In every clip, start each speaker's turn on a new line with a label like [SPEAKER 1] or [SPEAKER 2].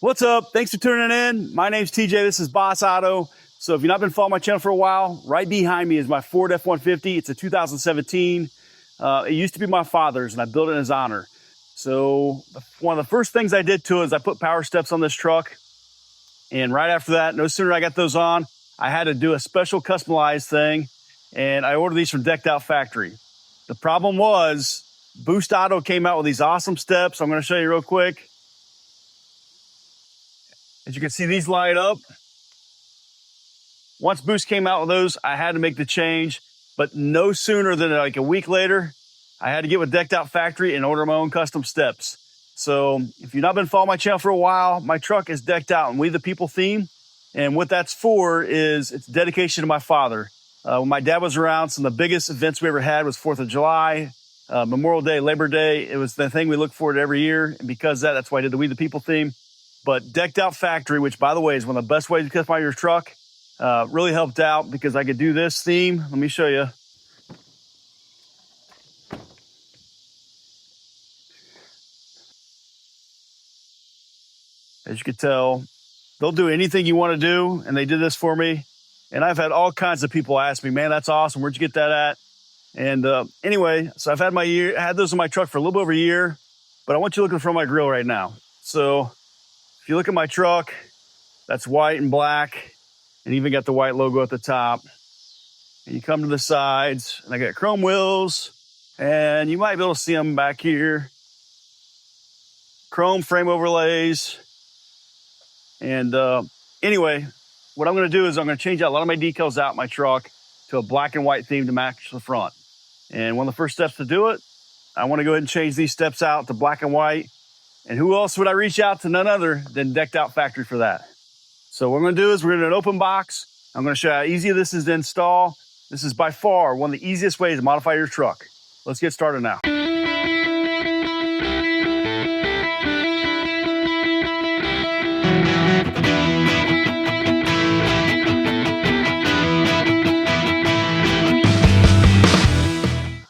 [SPEAKER 1] What's up? Thanks for tuning in. My name's TJ. This is Boss Auto. So if you've not been following my channel for a while, right behind me is my Ford F-150. It's a 2017. It used to be my father's, and I built it in his honor. So one of the first things I did to it is I put power steps on this truck. And right after that, no sooner I got those on, I had to do a special customized thing. And I ordered these from Decked Out Factory. The problem was Boost Auto came out with these awesome steps. I'm going to show you real quick. As you can see, these light up. Once Boost came out with those, I had to make the change. But no sooner than like a week later, I had to get with Decked Out Factory and order my own custom steps. So if you've not been following my channel for a while, my truck is decked out in We the People theme. And what that's for is it's dedication to my father. When my dad was around, some of the biggest events we ever had was 4th of July, Memorial Day, Labor Day. It was the thing we look forward to every year. And because of that, that's why I did the We the People theme. But Decked Out Factory, which by the way is one of the best ways to customize your truck, really helped out because I could do this theme. Let me show you. As you can tell, they'll do anything you want to do, and they did this for me. And I've had all kinds of people ask me, man, that's awesome. Where'd you get that at? And anyway, so I've had those in my truck for a little bit over a year, but I want you to look in front of my grill right now. So if you look at my truck, that's white and black, and even got the white logo at the top. And you come to the sides, and I got chrome wheels, and you might be able to see them back here. Chrome frame overlays. And anyway, what I'm going to do is I'm going to change out a lot of my decals out in my truck to a black and white theme to match the front. And one of the first steps to do it, I want to go ahead and change these steps out to black and white. And who else would I reach out to? None other than Decked Out Factory for that. So what I'm going to do is we're going to do an open box. I'm going to show you how easy this is to install. This is by far one of the easiest ways to modify your truck. Let's get started now.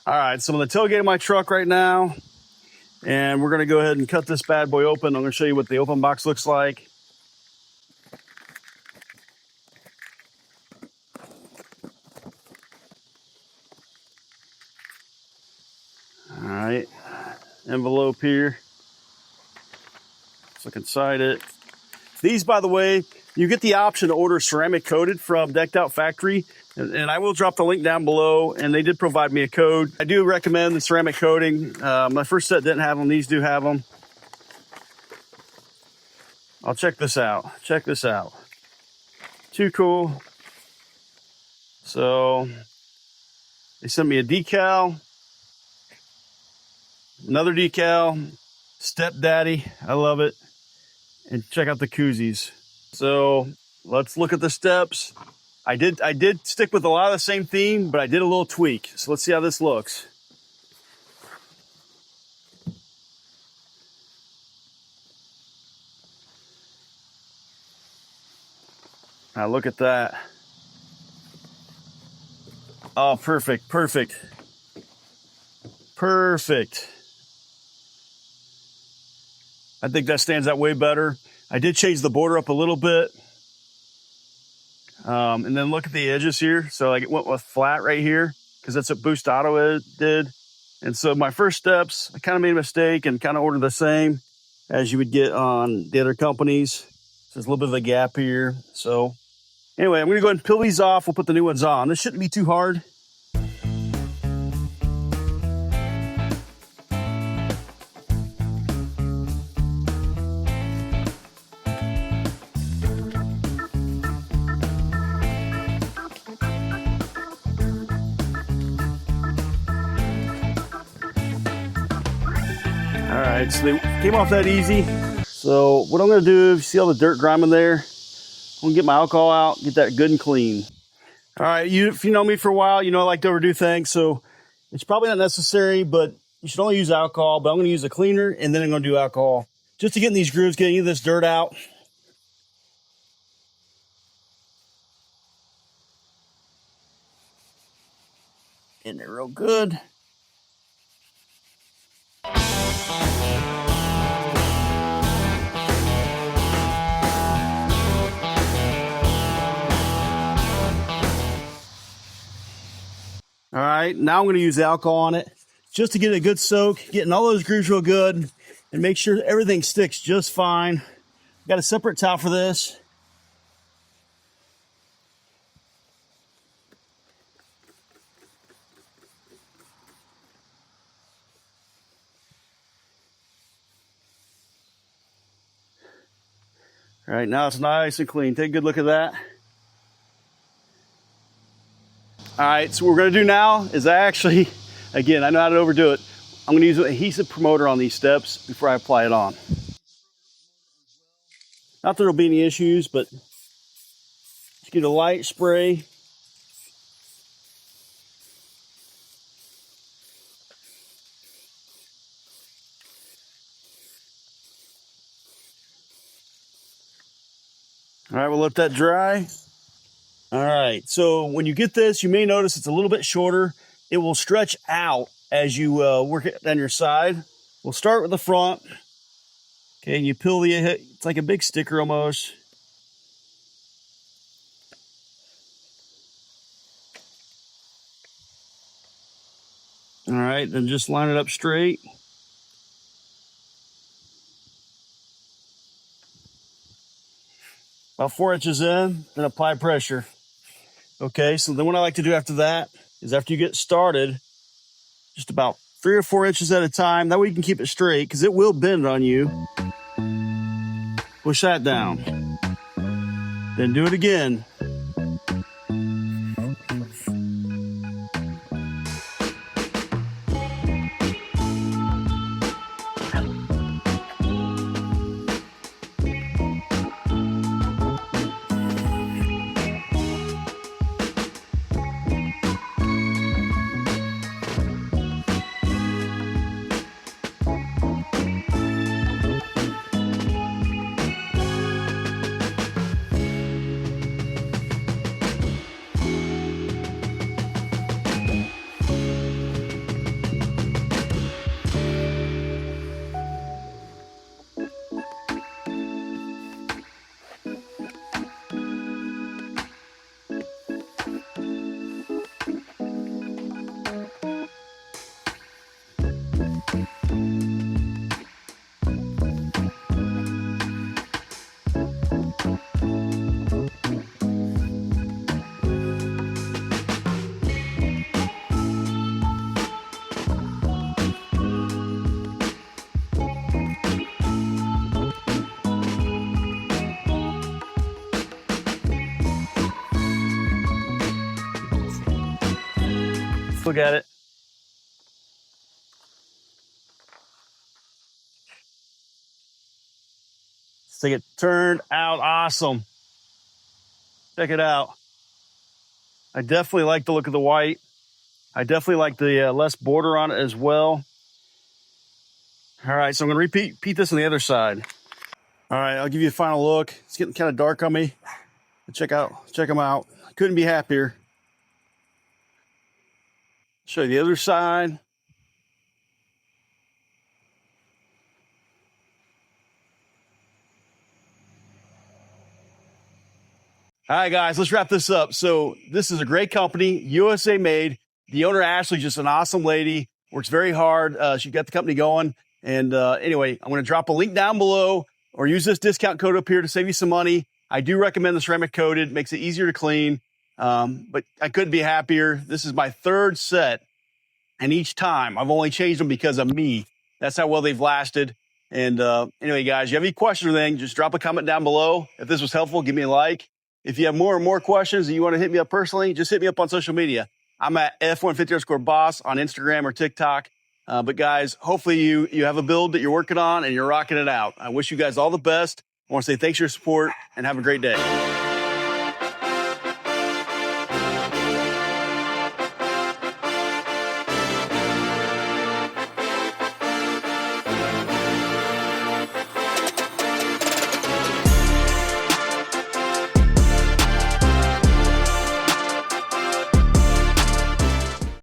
[SPEAKER 1] All right, so I'm on the tailgate of my truck right now, and we're going to go ahead and cut this bad boy open. I'm going to show you what the open box looks like. All right, envelope here. Let's look inside it. These, by the way, you get the option to order ceramic coated from Decked Out Factory, and I will drop the link down below, and they did provide me a code. I do recommend the ceramic coating. My first set didn't have them. These do have them. I'll check this out. Check this out. Too cool. So they sent me a decal, another decal, Stepdaddy. I love it. And check out the koozies. So let's look at the steps. I did stick with a lot of the same theme, but I did a little tweak. So let's see how this looks. Now look at that. Oh, perfect, perfect. Perfect. I think that stands out way better. I did change the border up a little bit. And then look at the edges here. So like it went with flat right here because that's what Boost Auto did. And so my first steps, I kind of made a mistake and kind of ordered the same as you would get on the other companies. So there's a little bit of a gap here. So anyway, I'm going to go ahead and peel these off. We'll put the new ones on. This shouldn't be too hard. All right, so they came off that easy. So what I'm gonna do, see all the dirt grime in there? I'm gonna get my alcohol out, get that good and clean. All right, if you know me for a while, you know I like to overdo things, so it's probably not necessary, but you should only use alcohol, but I'm gonna use a cleaner and then I'm gonna do alcohol just to get in these grooves, get any of this dirt out. In there real good. right, now I'm going to use alcohol on it just to get a good soak, getting all those grooves real good and make sure everything sticks just fine. Got a separate towel for this. All right, now it's nice and clean. Take a good look at that. All right, so what we're gonna do now is again, I know how to overdo it. I'm gonna use an adhesive promoter on these steps before I apply it on. Not that there'll be any issues, but just get a light spray. All right, we'll let that dry. All right, so when you get this, you may notice it's a little bit shorter. It will stretch out as you work it down your side. We'll start with the front. Okay, you peel it's like a big sticker almost. All right, then just line it up straight. About 4 inches in, then apply pressure. Okay, so then what I like to do after that is after you get started, just about 3 or 4 inches at a time. That way you can keep it straight because it will bend on you. Push that down. Then do it again. Let's look at it. Let's take it turned out awesome. Check it out. I definitely like the look of the white. I definitely like the less border on it as well. All right, so I'm gonna repeat this on the other side. All right, I'll give you a final look. It's getting kind of dark on me. Check them out. Couldn't be happier. Show you the other side. All right, guys, let's wrap this up. So this is a great company, USA made. The owner, Ashley, just an awesome lady, works very hard. She got the company going. And anyway, I'm going to drop a link down below or use this discount code up here to save you some money. I do recommend the ceramic coated, makes it easier to clean. But I couldn't be happier. This is my third set. And each time I've only changed them because of me. That's how well they've lasted. And anyway, guys, you have any questions or anything, just drop a comment down below. If this was helpful, give me a like. If you have more and more questions and you want to hit me up personally, just hit me up on social media. I'm at F150_boss on Instagram or TikTok. But guys, hopefully you have a build that you're working on and you're rocking it out. I wish you guys all the best. I want to say thanks for your support and have a great day.